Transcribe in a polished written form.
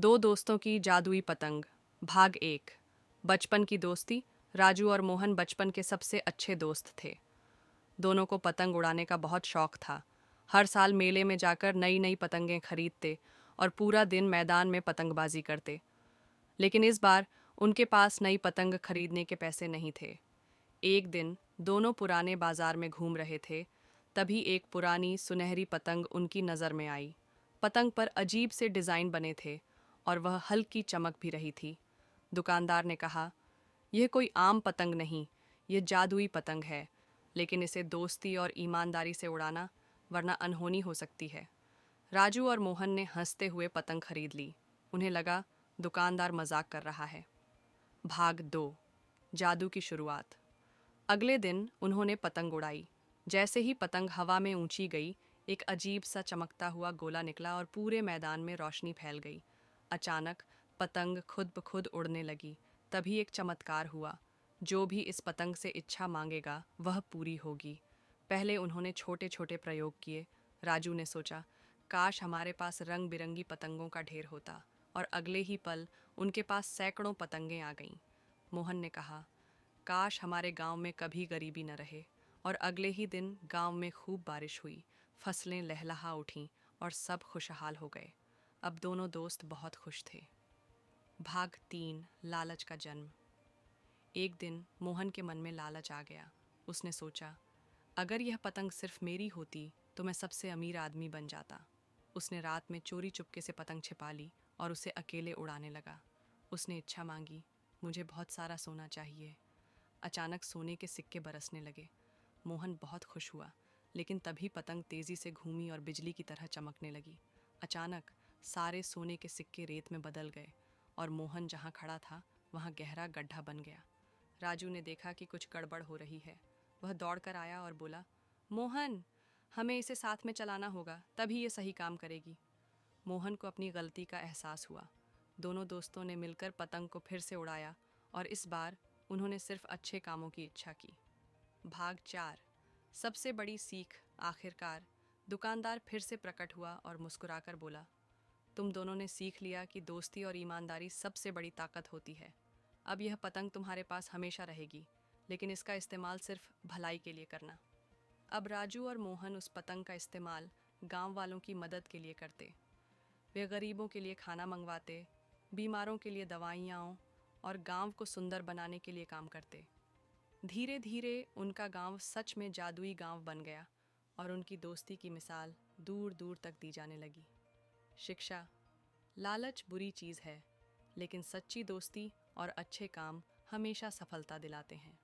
दो दोस्तों की जादुई पतंग। भाग एक। बचपन की दोस्ती। राजू और मोहन बचपन के सबसे अच्छे दोस्त थे। दोनों को पतंग उड़ाने का बहुत शौक था। हर साल मेले में जाकर नई नई पतंगें खरीदते और पूरा दिन मैदान में पतंगबाजी करते। लेकिन इस बार उनके पास नई पतंग खरीदने के पैसे नहीं थे। एक दिन दोनों पुराने बाजार में घूम रहे थे, तभी एक पुरानी सुनहरी पतंग उनकी नज़र में आई। पतंग पर अजीब से डिज़ाइन बने थे और वह हल्की चमक भी रही थी। दुकानदार ने कहा, यह कोई आम पतंग नहीं, यह जादुई पतंग है, लेकिन इसे दोस्ती और ईमानदारी से उड़ाना, वरना अनहोनी हो सकती है। राजू और मोहन ने हंसते हुए पतंग खरीद ली। उन्हें लगा दुकानदार मजाक कर रहा है। भाग दो। जादू की शुरुआत। अगले दिन उन्होंने पतंग उड़ाई। जैसे ही पतंग हवा में ऊंची गई, एक अजीब सा चमकता हुआ गोला निकला और पूरे मैदान में रोशनी फैल गई। अचानक पतंग खुद ब खुद उड़ने लगी। तभी एक चमत्कार हुआ। जो भी इस पतंग से इच्छा मांगेगा वह पूरी होगी। पहले उन्होंने छोटे छोटे प्रयोग किए। राजू ने सोचा, काश हमारे पास रंग बिरंगी पतंगों का ढेर होता, और अगले ही पल उनके पास सैकड़ों पतंगें आ गईं। मोहन ने कहा, काश हमारे गांव में कभी गरीबी न रहे। और अगले ही दिन गांव में खूब बारिश हुई, फसलें लहलहा उठीं और सब खुशहाल हो गए। अब दोनों दोस्त बहुत खुश थे। भाग तीन। लालच का जन्म। एक दिन मोहन के मन में लालच आ गया। उसने सोचा, अगर यह पतंग सिर्फ मेरी होती तो मैं सबसे अमीर आदमी बन जाता। उसने रात में चोरी चुपके से पतंग छिपा ली और उसे अकेले उड़ाने लगा। उसने इच्छा मांगी, मुझे बहुत सारा सोना चाहिए। अचानक सोने के सिक्के बरसने लगे। मोहन बहुत खुश हुआ, लेकिन तभी पतंग तेजी से घूमी और बिजली की तरह चमकने लगी। अचानक सारे सोने के सिक्के रेत में बदल गए और मोहन जहाँ खड़ा था वहाँ गहरा गड्ढा बन गया। राजू ने देखा कि कुछ गड़बड़ हो रही है। वह दौड़कर आया और बोला, मोहन, हमें इसे साथ में चलाना होगा, तभी ये सही काम करेगी। मोहन को अपनी गलती का एहसास हुआ। दोनों दोस्तों ने मिलकर पतंग को फिर से उड़ाया और इस बार उन्होंने सिर्फ अच्छे कामों की इच्छा की। भाग चार। सबसे बड़ी सीख। आखिरकार दुकानदार फिर से प्रकट हुआ और मुस्कुराकर बोला, तुम दोनों ने सीख लिया कि दोस्ती और ईमानदारी सबसे बड़ी ताकत होती है। अब यह पतंग तुम्हारे पास हमेशा रहेगी, लेकिन इसका इस्तेमाल सिर्फ भलाई के लिए करना। अब राजू और मोहन उस पतंग का इस्तेमाल गांव वालों की मदद के लिए करते। वे गरीबों के लिए खाना मंगवाते, बीमारों के लिए दवाइयाँ और गांव को सुंदर बनाने के लिए काम करते। धीरे धीरे उनका गांव सच में जादुई गांव बन गया और उनकी दोस्ती की मिसाल दूर दूर तक दी जाने लगी। शिक्षा। लालच बुरी चीज़ है, लेकिन सच्ची दोस्ती और अच्छे काम हमेशा सफलता दिलाते हैं।